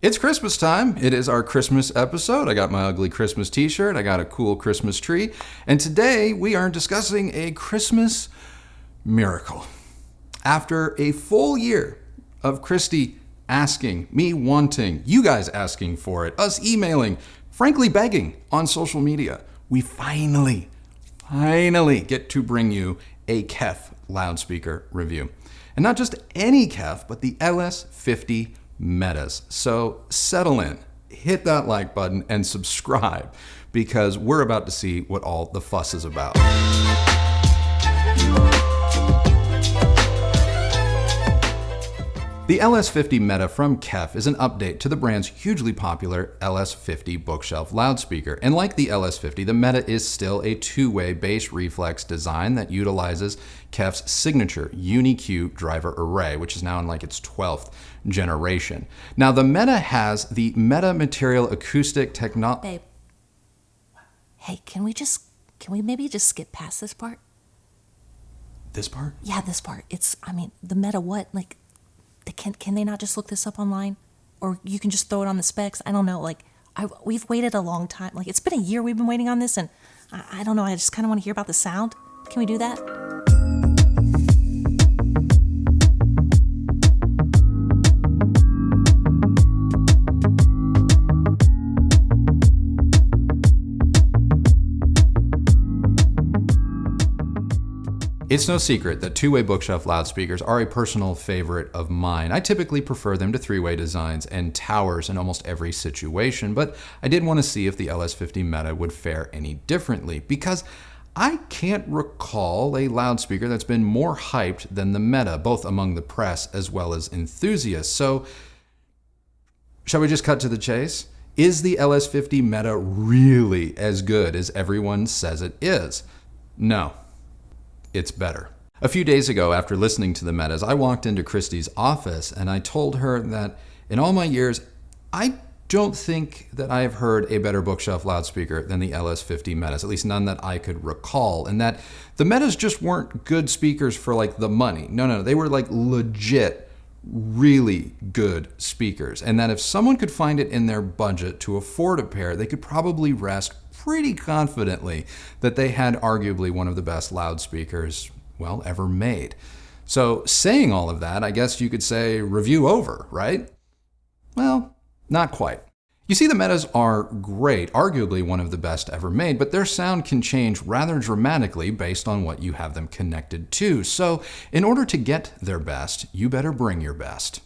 It's Christmas time. It is our Christmas episode. I got my ugly Christmas t-shirt. I got a cool Christmas tree. And today we are discussing a Christmas miracle. After a full year of Christy asking, me wanting, you guys asking for it, us emailing, frankly begging on social media, we finally get to bring you a KEF loudspeaker review. And not just any KEF, but the LS50 Metas. So settle in, hit that like button, and subscribe because we're about to see what all the fuss is about. The LS50 Meta from KEF is an update to the brand's hugely popular LS50 bookshelf loudspeaker. And like the LS50, the Meta is still a two-way bass reflex design that utilizes KEF's signature UniQ driver array, which is now in like its 12th generation. Now the Meta has the Meta Material Acoustic Technology. Babe, hey, can we maybe just skip past this part? This part? Yeah, this part. The Meta what? Like, can they not just look this up online? Or you can just throw it on the specs? I don't know. We've waited a long time. Like, it's been a year we've been waiting on this, and I don't know. I just kind of want to hear about the sound. Can we do that? It's no secret that two-way bookshelf loudspeakers are a personal favorite of mine. I typically prefer them to three-way designs and towers in almost every situation, but I did want to see if the LS50 Meta would fare any differently because I can't recall a loudspeaker that's been more hyped than the Meta, both among the press as well as enthusiasts. So, shall we just cut to the chase? Is the LS50 Meta really as good as everyone says it is? No. It's better. A few days ago, after listening to the Metas, I walked into KRISTI'S office and I told her that in all my years, I don't think that I have heard a better bookshelf loudspeaker than the LS50 Metas, at least none that I could recall, and that the Metas just weren't good speakers for like the money. No, they were like legit, really good speakers, and that if someone could find it in their budget to afford a pair, they could probably rest pretty confidently that they had arguably one of the best loudspeakers, well, ever made. So saying all of that, I guess you could say review over, right? Well, not quite. You see, the Metas are great, arguably one of the best ever made, but their sound can change rather dramatically based on what you have them connected to. So in order to get their best, you better bring your best.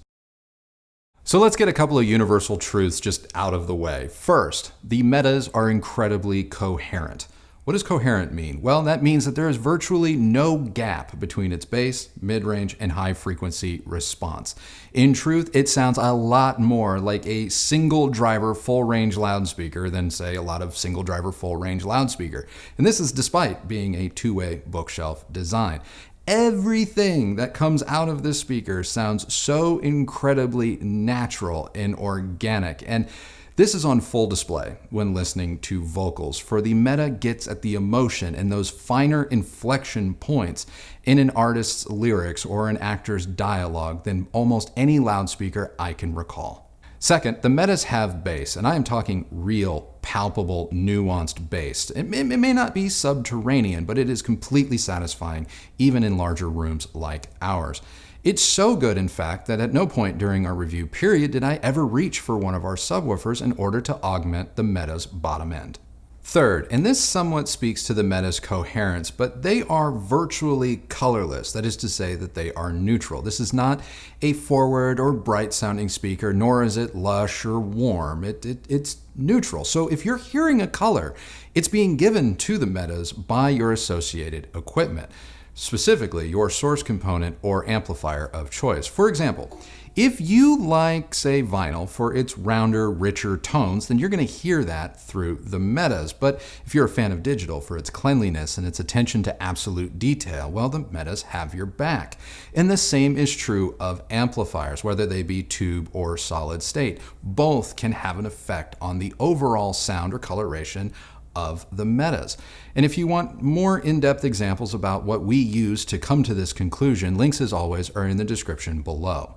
So let's get a couple of universal truths just out of the way. First, the Metas are incredibly coherent. What does coherent mean? Well, that means that there is virtually no gap between its bass, mid-range, and high-frequency response. In truth, it sounds a lot more like a single-driver full-range loudspeaker than, say, a lot of single-driver full-range loudspeaker. And this is despite being a two-way bookshelf design. Everything that comes out of this speaker sounds so incredibly natural and organic, and this is on full display when listening to vocals, for the Meta gets at the emotion and those finer inflection points in an artist's lyrics or an actor's dialogue than almost any loudspeaker I can recall. Second, the Metas have bass, and I am talking real, palpable, nuanced bass. It may not be subterranean, but it is completely satisfying, even in larger rooms like ours. It's so good, in fact, that at no point during our review period did I ever reach for one of our subwoofers in order to augment the Meta's bottom end. Third, and this somewhat speaks to the Meta's coherence, but they are virtually colorless. That is to say that they are neutral. This is not a forward or bright sounding speaker, nor is it lush or warm. It's neutral. So if you're hearing a color, it's being given to the Metas by your associated equipment, specifically your source component or amplifier of choice. For example, if you like, say, vinyl for its rounder, richer tones, then you're going to hear that through the Metas. But if you're a fan of digital for its cleanliness and its attention to absolute detail, well, the Metas have your back. And the same is true of amplifiers, whether they be tube or solid state. Both can have an effect on the overall sound or coloration of the Metas. And if you want more in-depth examples about what we use to come to this conclusion, links as always are in the description below.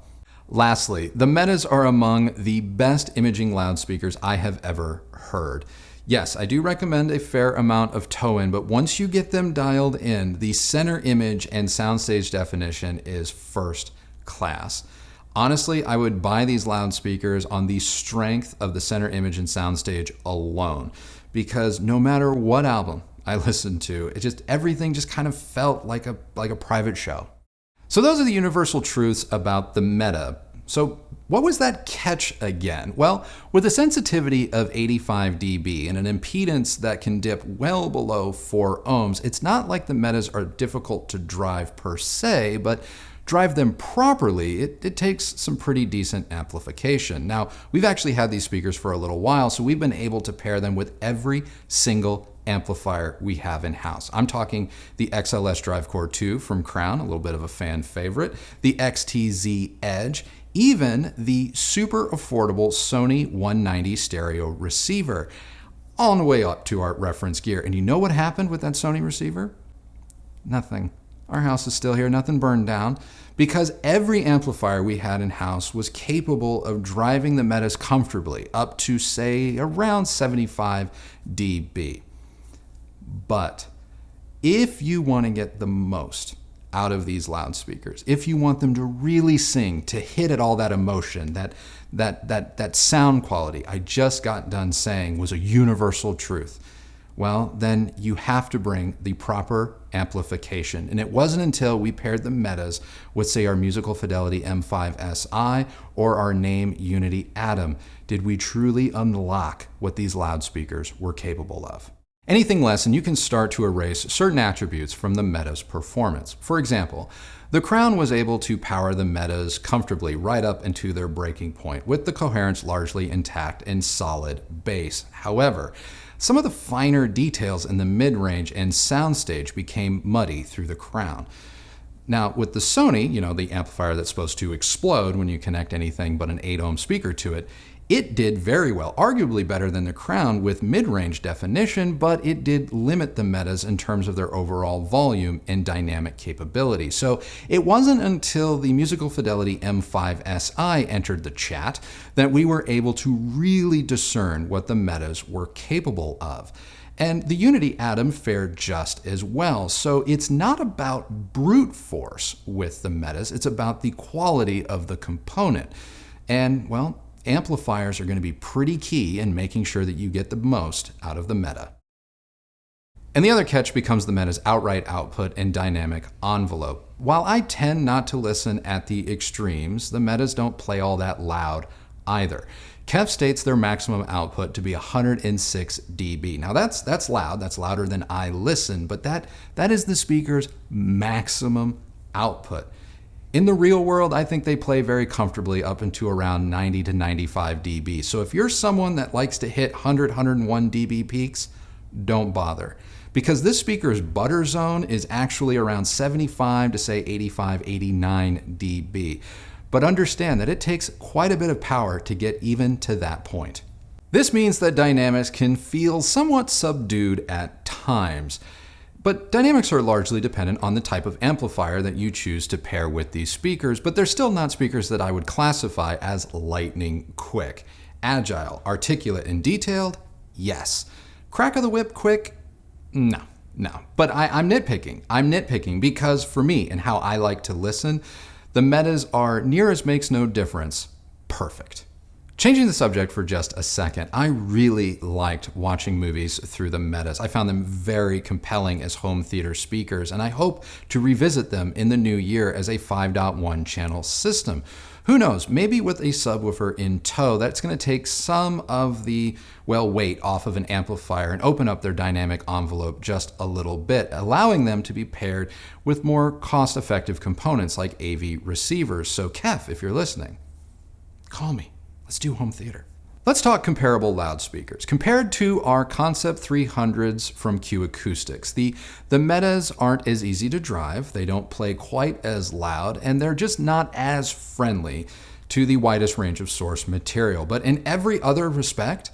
Lastly, the Metas are among the best imaging loudspeakers I have ever heard. Yes, I do recommend a fair amount of toe-in, but once you get them dialed in, the center image and soundstage definition is first class. Honestly, I would buy these loudspeakers on the strength of the center image and soundstage alone, because no matter what album I listened to, everything just kind of felt like a private show. So those are the universal truths about the Meta. So what was that catch again? Well, with a sensitivity of 85 dB and an impedance that can dip well below 4 ohms, it's not like the Metas are difficult to drive per se, but drive them properly, it takes some pretty decent amplification. Now, we've actually had these speakers for a little while, so we've been able to pair them with every single amplifier we have in-house. I'm talking the XLS Drive Core 2 from Crown, a little bit of a fan favorite, the XTZ Edge, even the super affordable Sony 190 stereo receiver, all on the way up to our reference gear. And you know what happened with that Sony receiver? Nothing. Our house is still here, nothing burned down, because every amplifier we had in-house was capable of driving the Metas comfortably up to, say, around 75 dB. But if you want to get the most out of these loudspeakers, if you want them to really sing, to hit at all that emotion, that sound quality I just got done saying was a universal truth, well, then you have to bring the proper amplification. And it wasn't until we paired the Metas with, say, our Musical Fidelity M5SI or our Name Unity Atom did we truly unlock what these loudspeakers were capable of. Anything less, and you can start to erase certain attributes from the Meta's performance. For example, the Crown was able to power the Metas comfortably right up into their breaking point, with the coherence largely intact and solid bass. However, some of the finer details in the mid-range and soundstage became muddy through the Crown. Now, with the Sony, the amplifier that's supposed to explode when you connect anything but an 8-ohm speaker to it, it did very well, arguably better than the Crown with mid-range definition, but it did limit the Metas in terms of their overall volume and dynamic capability. So it wasn't until the Musical Fidelity M5SI entered the chat that we were able to really discern what the Metas were capable of. And the Unity Atom fared just as well. So it's not about brute force with the Metas, it's about the quality of the component. And, well, amplifiers are going to be pretty key in making sure that you get the most out of the Meta. And the other catch becomes the Meta's outright output and dynamic envelope. While I tend not to listen at the extremes, the Metas don't play all that loud either. KEF states their maximum output to be 106 dB. Now that's loud, that's louder than I listen, but that is the speaker's maximum output. In the real world, I think they play very comfortably up into around 90 to 95 dB. So if you're someone that likes to hit 100, 101 dB peaks, don't bother. Because this speaker's butter zone is actually around 75 to say 85, 89 dB. But understand that it takes quite a bit of power to get even to that point. This means that dynamics can feel somewhat subdued at times. But dynamics are largely dependent on the type of amplifier that you choose to pair with these speakers, but they're still not speakers that I would classify as lightning quick. Agile, articulate, and detailed? Yes. Crack of the whip quick? No. But I'm nitpicking. I'm nitpicking because for me and how I like to listen, the Metas are, near as makes no difference, perfect. Changing the subject for just a second, I really liked watching movies through the Metas. I found them very compelling as home theater speakers, and I hope to revisit them in the new year as a 5.1 channel system. Who knows, maybe with a subwoofer in tow, that's going to take some of the, weight off of an amplifier and open up their dynamic envelope just a little bit, allowing them to be paired with more cost-effective components like AV receivers. So KEF, if you're listening, call me. Let's do home theater. Let's talk comparable loudspeakers. Compared to our Concept 300s from Q Acoustics, the Metas aren't as easy to drive, they don't play quite as loud, and they're just not as friendly to the widest range of source material. But in every other respect,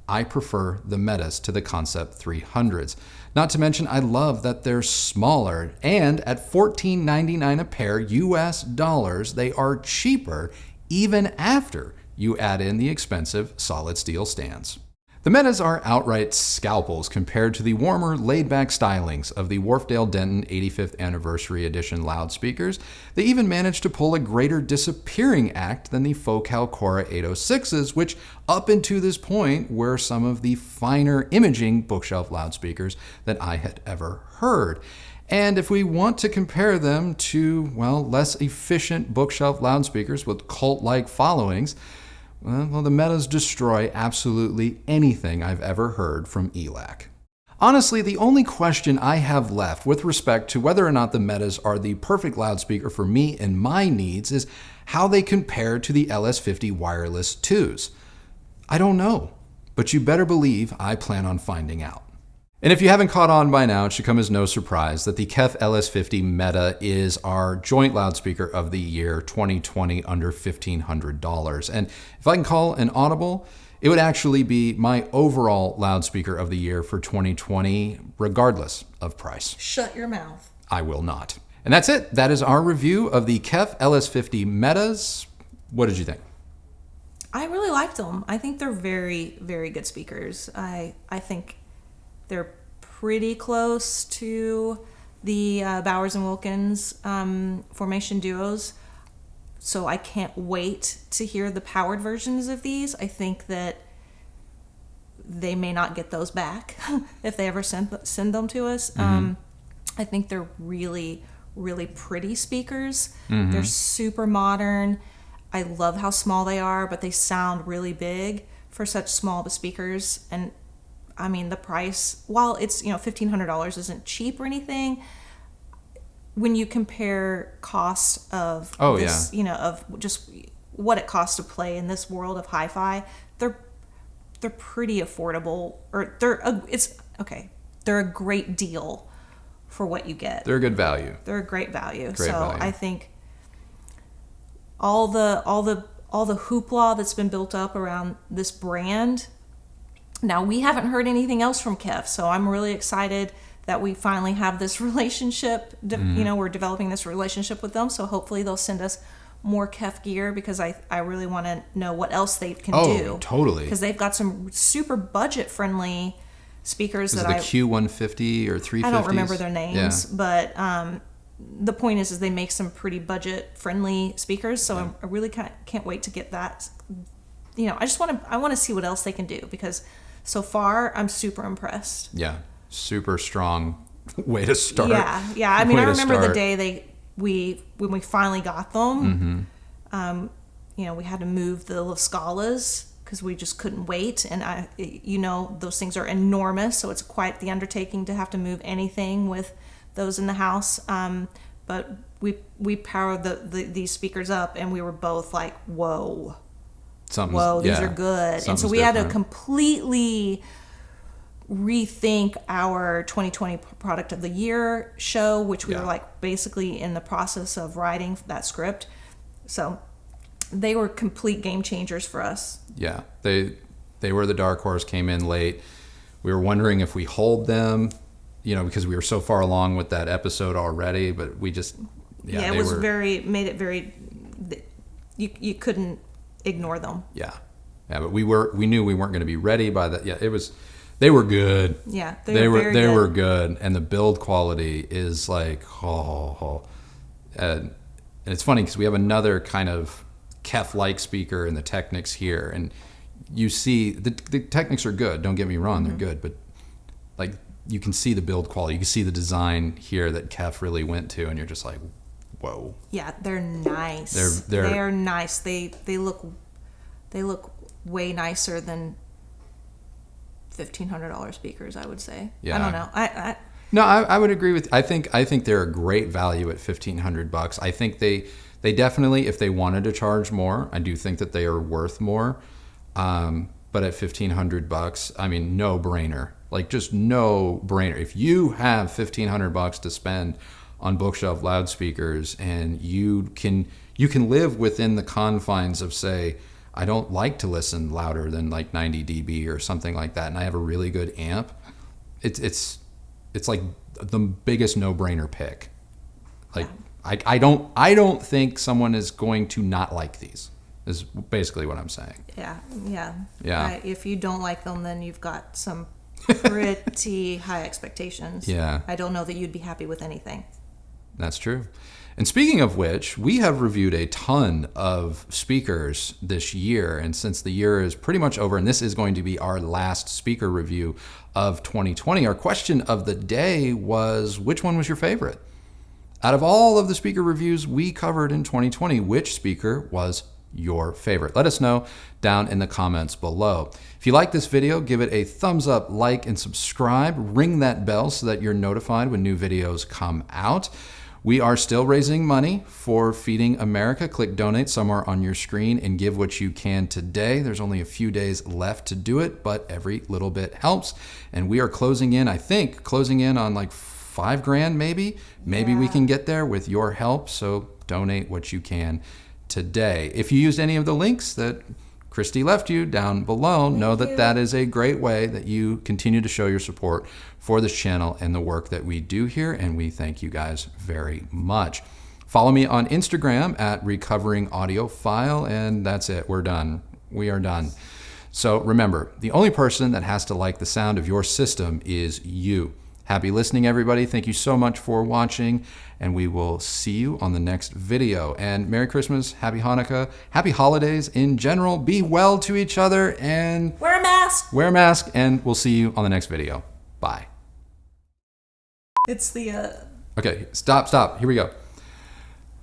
I prefer the Metas to the Concept 300s. Not to mention, I love that they're smaller, and at $14.99 a pair US dollars, they are cheaper even after you add in the expensive solid steel stands. The Metas are outright scalpels compared to the warmer, laid-back stylings of the Wharfedale Denton 85th Anniversary Edition loudspeakers. They even managed to pull a greater disappearing act than the Focal Cora 806s, which up until this point were some of the finer imaging bookshelf loudspeakers that I had ever heard. And if we want to compare them to, well, less efficient bookshelf loudspeakers with cult-like followings, well, the Metas destroy absolutely anything I've ever heard from ELAC. Honestly, the only question I have left with respect to whether or not the Metas are the perfect loudspeaker for me and my needs is how they compare to the LS50 wireless 2s. I don't know, but you better believe I plan on finding out. And if you haven't caught on by now, it should come as no surprise that the KEF LS50 Meta is our joint loudspeaker of the year 2020 under $1,500. And if I can call an audible, it would actually be my overall loudspeaker of the year for 2020, regardless of price. Shut your mouth. I will not. And that's it. That is our review of the KEF LS50 Metas. What did you think? I really liked them. I think they're very, very good speakers. I think they're pretty close to the Bowers and Wilkins Formation Duos. So I can't wait to hear the powered versions of these. I think that they may not get those back if they ever send them to us. I think they're really, really pretty speakers. They're super modern. I love how small they are, but they sound really big for such small speakers. And I mean, the price, while it's, $1,500 isn't cheap or anything, when you compare cost of of just what it costs to play in this world of hi-fi, they're pretty affordable, or they're a great deal for what you get. They're a good value. They're a great value. Great value. I think all the hoopla that's been built up around this brand. Now, we haven't heard anything else from KEF, so I'm really excited that we finally have this relationship. We're developing this relationship with them, so hopefully they'll send us more KEF gear, because I really want to know what else they can do. Oh, totally. Because they've got some super budget-friendly speakers Is it the Q150 or 350s? I don't remember their names, but the point is they make some pretty budget-friendly speakers, so I really can't wait to get that. I want to see what else they can do, because so far I'm super impressed. Yeah, super strong way to start. Yeah. I mean, I remember the day when we finally got them. We had to move the La Scalas because we just couldn't wait, and those things are enormous, so it's quite the undertaking to have to move anything with those in the house. But we powered these speakers up, and we were both like, whoa, these are good. And so we had to completely rethink our 2020 product of the year show, which we were like basically in the process of writing that script. So they were complete game changers for us. Yeah, they were the dark horse, came in late. We were wondering if we hold them, because we were so far along with that episode already, but we just, made it very, you couldn't ignore them. But we knew we weren't going to be ready by that. They were good. Yeah, they were good, and the build quality is like and it's funny because we have another kind of KEF-like speaker in the Technics here, and you see the Technics are good. Don't get me wrong, they're good, but like you can see the build quality, you can see the design here that KEF really went to, and you're just like, whoa. Yeah, they're nice. They're nice. They look way nicer than $1,500 speakers, I would say. Yeah. I don't know. I would agree with. I think they're a great value at $1,500. I think they definitely, if they wanted to charge more, I do think that they are worth more. But at $1,500, I mean, no brainer. Like just no brainer. If you have $1,500 to spend on bookshelf loudspeakers, and you can live within the confines of, say, I don't like to listen louder than like 90 dB or something like that, and I have a really good amp, it's like the biggest no-brainer pick. Like I don't think someone is going to not like these. is basically what I'm saying. Yeah. Yeah. If you don't like them, then you've got some pretty high expectations. Yeah. I don't know that you'd be happy with anything. That's true. And speaking of which, we have reviewed a ton of speakers this year. And since the year is pretty much over, and this is going to be our last speaker review of 2020, our question of the day was, which one was your favorite? Out of all of the speaker reviews we covered in 2020, which speaker was your favorite? Let us know down in the comments below. If you like this video, give it a thumbs up, like, and subscribe. Ring that bell so that you're notified when new videos come out. We are still raising money for Feeding America. Click donate somewhere on your screen and give what you can today. There's only a few days left to do it, but every little bit helps. And we are closing in, I think, on like $5,000 maybe. Maybe we can get there with your help. So donate what you can today. If you used any of the links that Kristi left you down below, know that that is a great way that you continue to show your support for this channel and the work that we do here, and we thank you guys very much. Follow me on Instagram at Recovering Audiophile, and that's it. We're done. We are done. So remember, the only person that has to like the sound of your system is you. Happy listening, everybody. Thank you so much for watching, and we will see you on the next video. And Merry Christmas, Happy Hanukkah, Happy Holidays in general. Be well to each other and wear a mask. Wear a mask, and we'll see you on the next video. Bye. It's the Okay, stop. Here we go.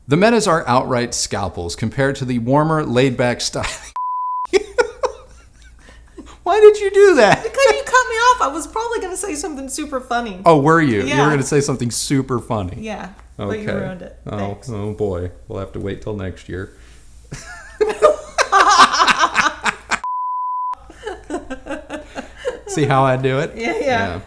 The Metas are outright scalpels compared to the warmer, laid-back style. Why did you do that? Because you cut me off. I was probably going to say something super funny. Oh, were you? Yeah. You were going to say something super funny. Yeah, Okay. but you ruined it. Thanks. Oh boy. We'll have to wait till next year. See how I do it? Yeah.